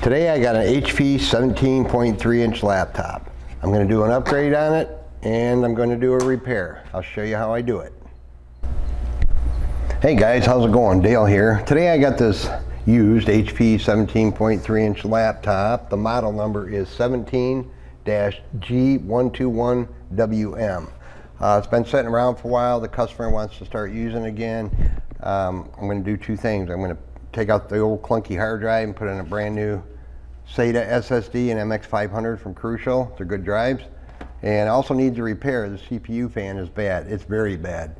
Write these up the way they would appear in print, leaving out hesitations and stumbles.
Today I got an HP 17.3 inch laptop. I'm going to do an upgrade on it and I'm going to do a repair. I'll show you how I do it. Hey guys, how's it going? Dale here. Today I got this used HP 17.3 inch laptop. The model number is 17-G121WM. It's been sitting around for a while. The customer wants to start using it again. I'm going to do two things. I'm going to take out the old clunky hard drive and put in a brand new SATA SSD and MX500 from Crucial. They're good drives. And also needs a repair. The CPU fan is bad. It's very bad.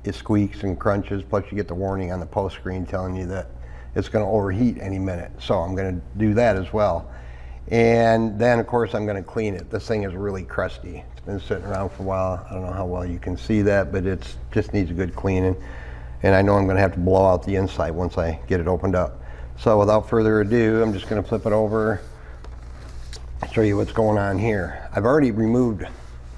It squeaks and crunches, plus you get the warning on the post screen telling you that it's going to overheat any minute. So I'm going to do that as well. And then of course I'm going to clean it. This thing is really crusty. It's been sitting around for a while. I don't know how well you can see that, but it just needs a good cleaning. And I know I'm going to have to blow out the inside once I get it opened up. So without further ado, I'm just going to flip it over, show you what's going on here. I've already removed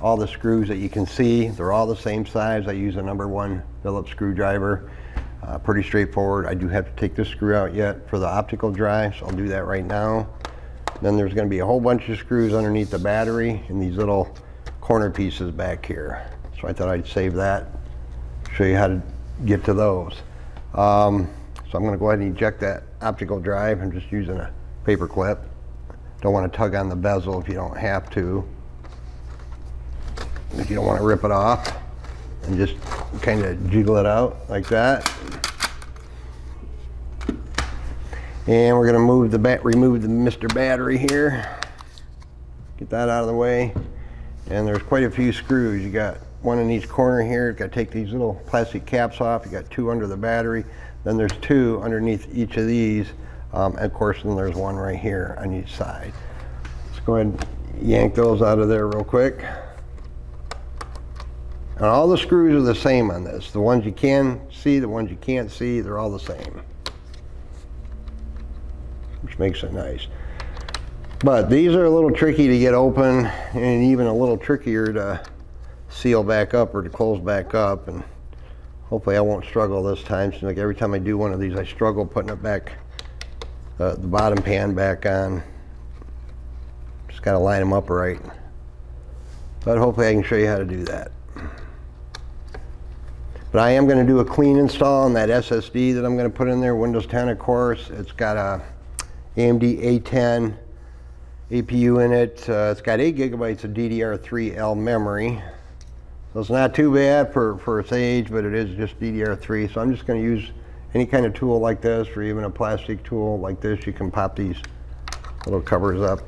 all the screws that you can see. They're all the same size. I use a #1 Phillips screwdriver. Pretty straightforward. I do have to take this screw out yet for the optical drive, so I'll do that right now. Then there's going to be a whole bunch of screws underneath the battery and these little corner pieces back here. So I thought I'd save that, show you how to get to those. So I'm going to go ahead and eject that optical drive. I'm just using a paper clip. Don't want to tug on the bezel if you don't have to. If you don't want to rip it off, and just kind of jiggle it out like that. And we're going to remove the Mr. Battery here. Get that out of the way. And there's quite a few screws. You got one in each corner here. You've got to take these little plastic caps off. You got two under the battery. Then there's two underneath each of these. And of course, then there's one right here on each side. Let's go ahead and yank those out of there real quick. And all the screws are the same on this. The ones you can see, the ones you can't see, they're all the same. Which makes it nice. But these are a little tricky to get open and even a little trickier to seal back up or to close back up. And hopefully I won't struggle this time. So like every time I do one of these, I struggle putting it back, the bottom pan back on. Just got to line them up right. But hopefully I can show you how to do that. But I am going to do a clean install on that SSD that I'm going to put in there, Windows 10 of course. It's got a AMD A10 APU in it. It's got 8 gigabytes of DDR3L memory. So it's not too bad for its age, but it is just DDR3. So I'm just going to use any kind of tool like this, or even a plastic tool like this. You can pop these little covers up.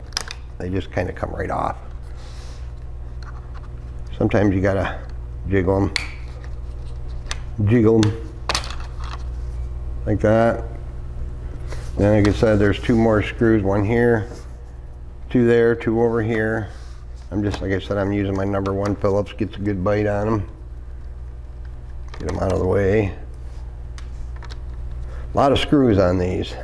They just kind of come right off. Sometimes you got to jiggle them. Like that. Then like I said, there's two more screws, one here, two there, two over here. I'm just, like I said, I'm using my #1 Phillips, gets a good bite on them. Get them out of the way. A lot of screws on these.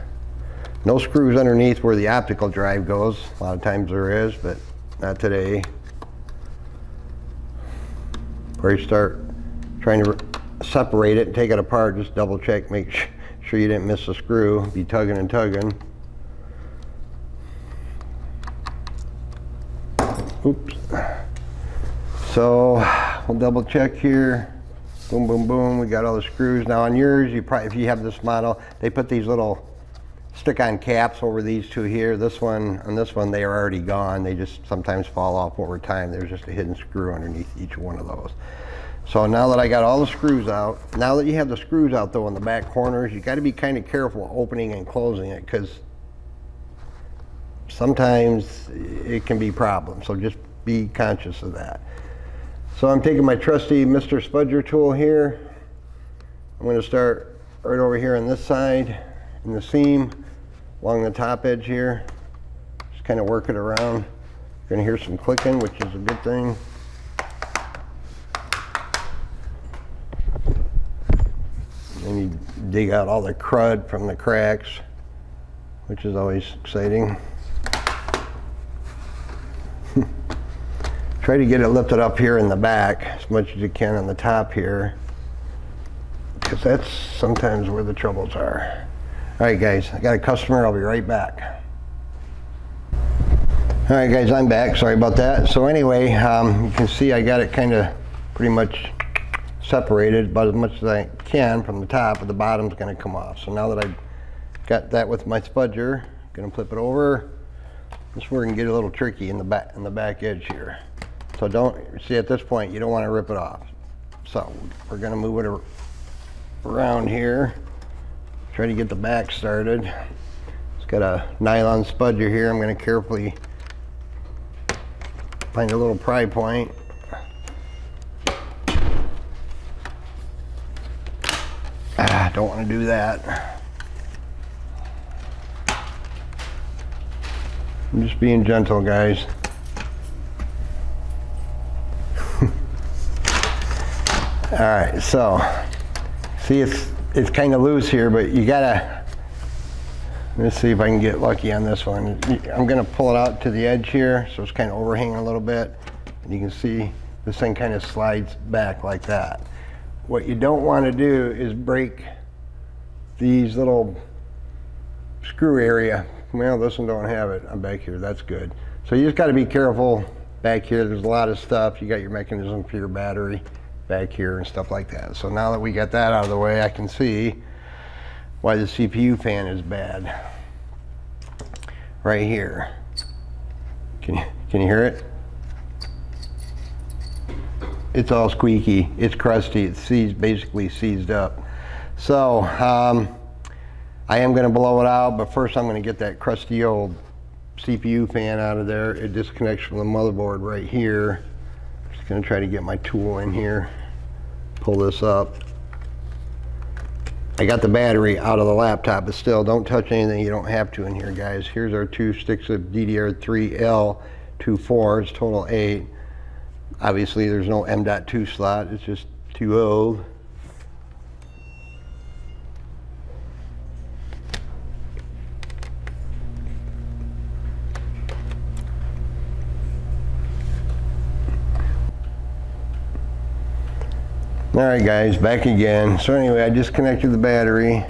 No screws underneath where the optical drive goes. A lot of times there is, but not today. Before you start trying to separate it and take it apart, just double check, make sure you didn't miss a screw. Be tugging and tugging. Oops. So we'll double check here. Boom, boom, boom. We got all the screws. Now on yours, if you have this model, they put these little stick-on caps over these two here. On this one, they are already gone. They just sometimes fall off over time. There's just a hidden screw underneath each one of those. So now that I got all the screws out, now that you have the screws out though in the back corners, you got to be kind of careful opening and closing it, because sometimes it can be problems. So just be conscious of that. So I'm taking my trusty Mr. Spudger tool here. I'm going to start right over here on this side in the seam along the top edge here. Just kind of work it around. You're going to hear some clicking, which is a good thing. And you dig out all the crud from the cracks, which is always exciting. Try to get it lifted up here in the back as much as you can on the top here, because that's sometimes where the troubles are. All right guys, I got a customer, I'll be right back. All right guys, I'm back, sorry about that. So anyway, you can see I got it kind of pretty much separated about as much as I can from the top, but the bottom's going to come off. So now that I've got that with my spudger, I'm going to flip it over. This is where it can get a little tricky in the back edge here. So don't, see at this point, you don't want to rip it off. So we're going to move it around here, try to get the back started. It's got a nylon spudger here. I'm going to carefully find a little pry point. Don't want to do that. I'm just being gentle, guys. All right, so see it's kind of loose here, but you gotta, let's see if I can get lucky on this one. I'm gonna pull it out to the edge here, so it's kind of overhanging a little bit, and you can see this thing kind of slides back like that. What you don't want to do is break these little screw area. Well, this one don't have it. I'm back here, that's good. So you just got to be careful back here. There's a lot of stuff. You got your mechanism for your battery back here and stuff like that. So now that we got that out of the way, I can see why the CPU fan is bad. Right here. Can you hear it? It's all squeaky. It's crusty. It's basically seized up. So I am going to blow it out, but first I'm going to get that crusty old CPU fan out of there. It disconnects from the motherboard right here. Just going to try to get my tool in here, pull this up. I got the battery out of the laptop, but still, don't touch anything you don't have to in here, guys. Here's our 2 sticks of DDR3L, 2 4s, total 8. Obviously, there's no M.2 slot. It's just too old. Alright guys, back again. So anyway, I disconnected the battery.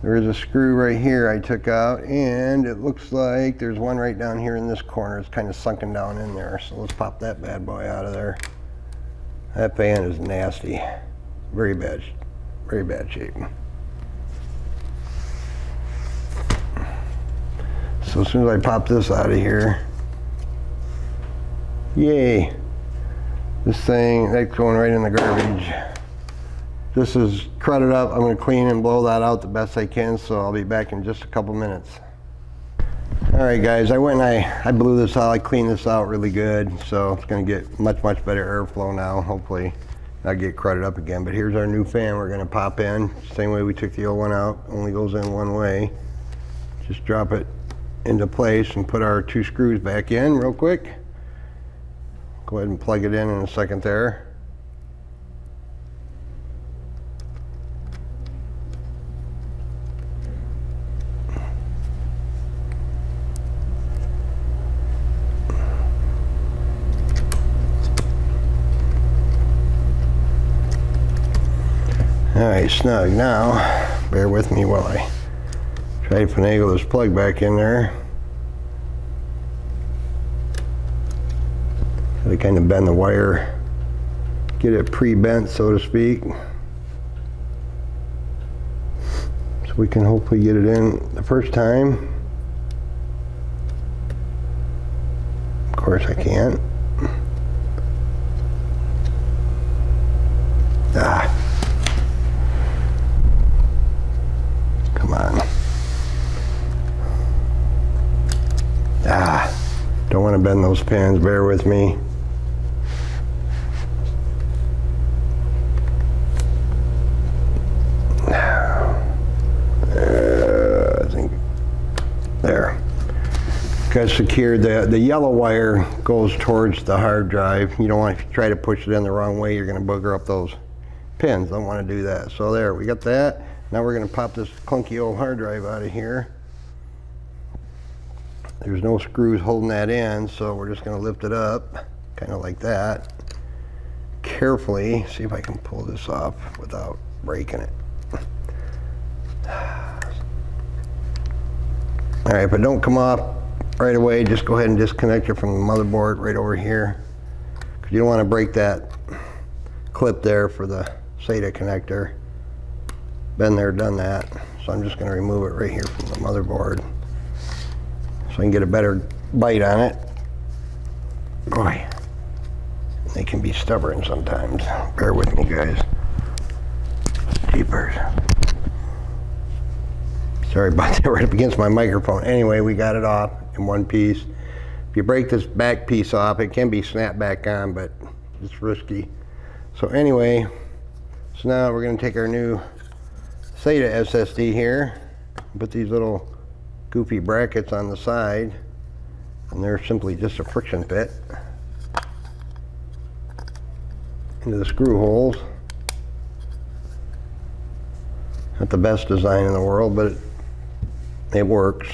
There is a screw right here I took out, and it looks like there's one right down here in this corner. It's kind of sunken down in there. So let's pop that bad boy out of there. That fan is nasty. Very bad shape. So as soon as I pop this out of here, yay. This thing, that's going right in the garbage. This is crudded up. I'm going to clean and blow that out the best I can, so I'll be back in just a couple minutes. Alright guys, I went and I blew this out. I cleaned this out really good, so it's going to get much better airflow now. Hopefully not get crudded up again. But here's our new fan we're going to pop in. Same way we took the old one out. Only goes in one way. Just drop it into place and put our 2 screws back in real quick. Go ahead and plug it in a second there. Alright, snug. Now, bear with me while I try to finagle this plug back in there. Gotta kind of bend the wire, get it pre-bent, so to speak, so we can hopefully get it in the first time. Of course I can't. Come on. Don't want to bend those pins, bear with me. Got secured. The yellow wire goes towards the hard drive. You don't want to try to push it in the wrong way, you're going to booger up those pins. Don't want to do that. So there, we got that. Now we're going to pop this clunky old hard drive out of here. There's no screws holding that in, so we're just going to lift it up, kind of like that. Carefully, see if I can pull this off without breaking it. All right, but don't come off right away, just go ahead and disconnect it from the motherboard right over here. Because you don't want to break that clip there for the SATA connector. Been there, done that. So I'm just going to remove it right here from the motherboard so I can get a better bite on it. Boy, they can be stubborn sometimes. Bear with me, guys. Jeepers. Sorry about that, right up against my microphone. Anyway, we got it off in one piece. If you break this back piece off, it can be snapped back on, but it's risky. So anyway, so now we're going to take our new SATA SSD here, put these little goofy brackets on the side, and they're simply just a friction fit into the screw holes. Not the best design in the world, but it works.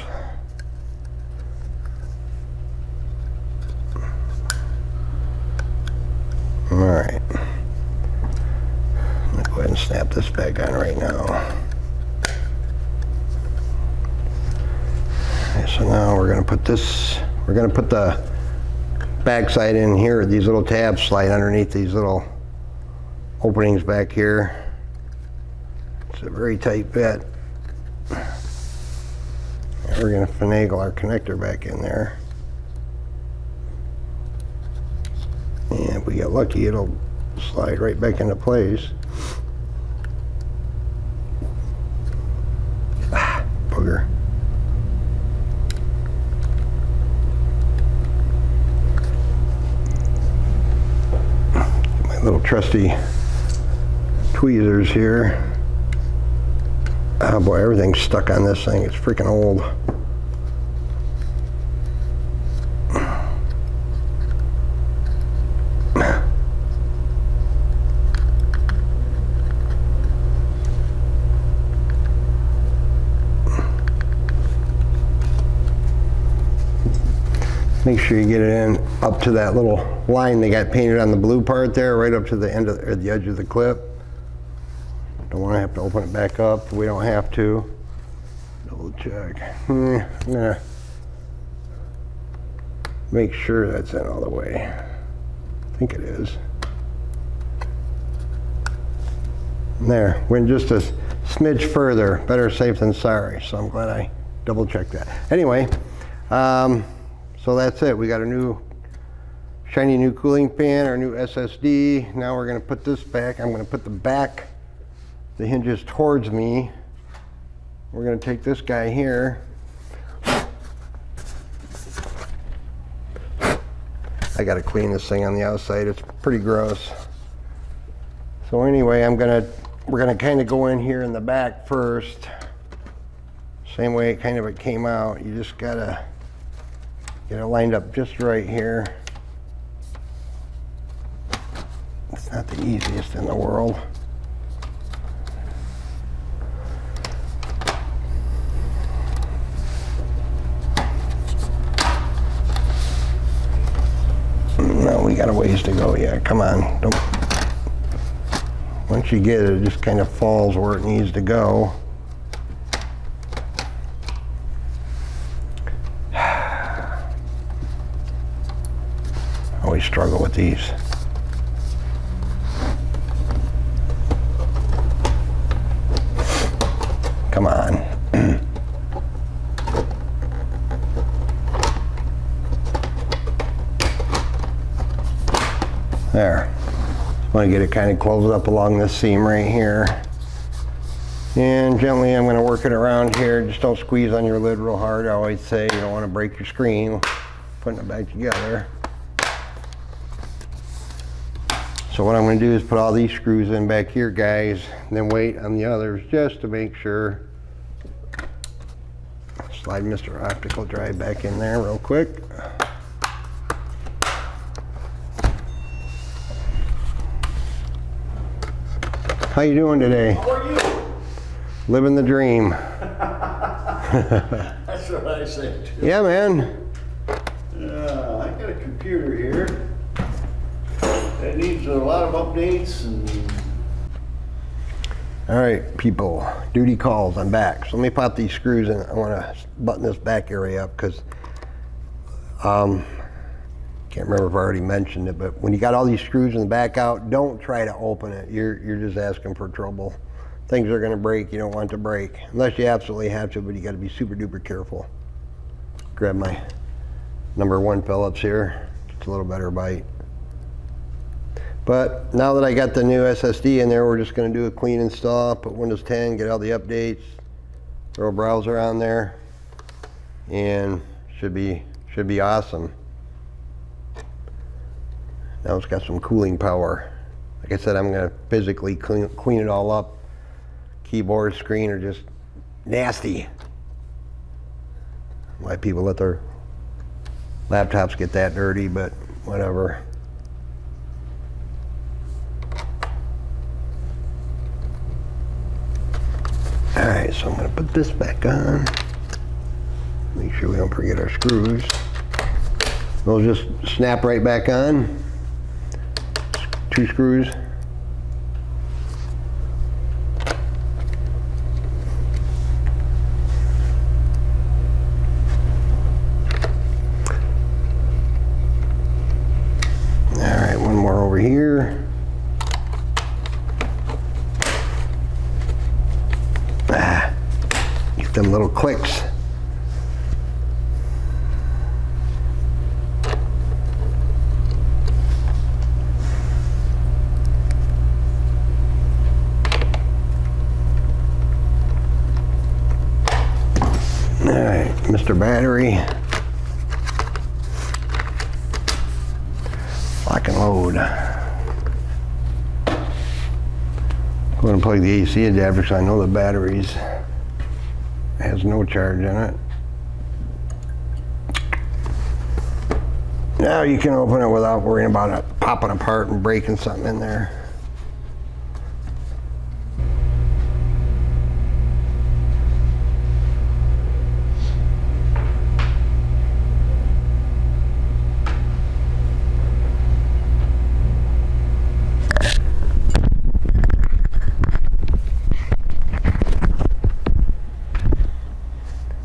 All right. I'm gonna go ahead and snap this back on right now. Okay, so now we're gonna put this, we're gonna put the backside in here. These little tabs slide underneath these little openings back here. It's a very tight fit. And we're gonna finagle our connector back in there. And if we get lucky, it'll slide right back into place. Ah, booger. My little trusty tweezers here. Oh boy, everything's stuck on this thing. It's freaking old. Make sure you get it in up to that little line they got painted on the blue part there, right up to the end of, or the edge of the clip. Don't want to have to open it back up. We don't have to. Double check. I'm gonna make sure that's in all the way. I think it is. And there, went just a smidge further. Better safe than sorry. So I'm glad I double checked that. Anyway, so that's it. We got a new shiny new cooling fan, our new SSD. Now we're going to put this back. I'm going to put the hinges towards me. We're going to take this guy here. I got to clean this thing on the outside. It's pretty gross. So anyway, we're going to kind of go in here in the back first. Same way it came out. You just got to get it lined up just right here. It's not the easiest in the world. No, we got a ways to go yet. Come on. Don't. Once you get it, it just kind of falls where it needs to go. Always struggle with these. Come on. There. Just want to get it kind of closed up along this seam right here. And gently I'm going to work it around here. Just don't squeeze on your lid real hard. I always say you don't want to break your screen putting it back together. So what I'm going to do is put all these screws in back here, guys, and then wait on the others just to make sure. Slide Mr. Optical Drive back in there real quick. How you doing today? How are you? Living the dream. That's what I say too. Yeah, man. I got a computer here. It needs a lot of updates and... All right, people, duty calls, I'm back. So let me pop these screws in. I want to button this back area up because Can't remember if I already mentioned it, but when you got all these screws in the back out, don't try to open it. You're just asking for trouble. Things are gonna break, you don't want to break. Unless you absolutely have to, but you gotta be super duper careful. Grab my #1 Phillips here. It's a little better bite. But now that I got the new SSD in there, we're just gonna do a clean install, put Windows 10, get all the updates, throw a browser on there, and should be awesome. Now it's got some cooling power. Like I said, I'm gonna physically clean it all up. Keyboard, screen are just nasty. Why people let their laptops get that dirty, but whatever. Alright, so I'm going to put this back on. Make sure we don't forget our screws. Those just snap right back on. 2 screws. Alright, one more over here. Get them little clicks. Alright, Mr. Battery. Lock and load. I'm going to plug the AC adapter so I know the batteries has no charge in it. Now you can open it without worrying about it popping apart and breaking something in there.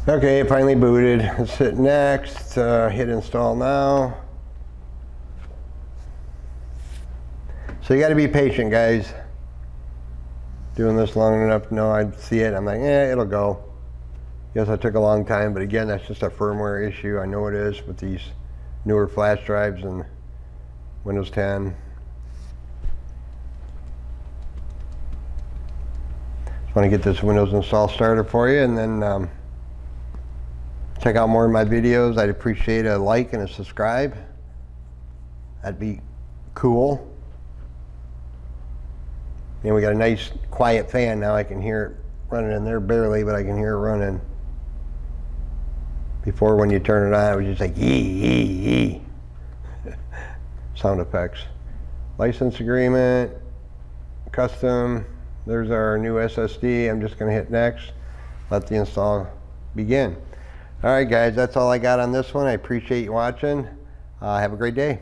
Okay, finally booted. Let's hit next, hit install now. So you gotta be patient, guys. Doing this long enough to know I'd see it, I'm like, it'll go. Yes, I took a long time, but again, that's just a firmware issue. I know it is with these newer flash drives and Windows 10. Just wanna get this Windows install started for you, and then check out more of my videos. I'd appreciate a like and a subscribe. That'd be cool. And we got a nice quiet fan now. I can hear it running in there barely, but I can hear it running. Before, when you turn it on, it was just like yee, yee, yee. Sound effects. License agreement, custom. There's our new SSD. I'm just gonna hit next. Let the install begin. All right, guys, that's all I got on this one. I appreciate you watching. Have a great day.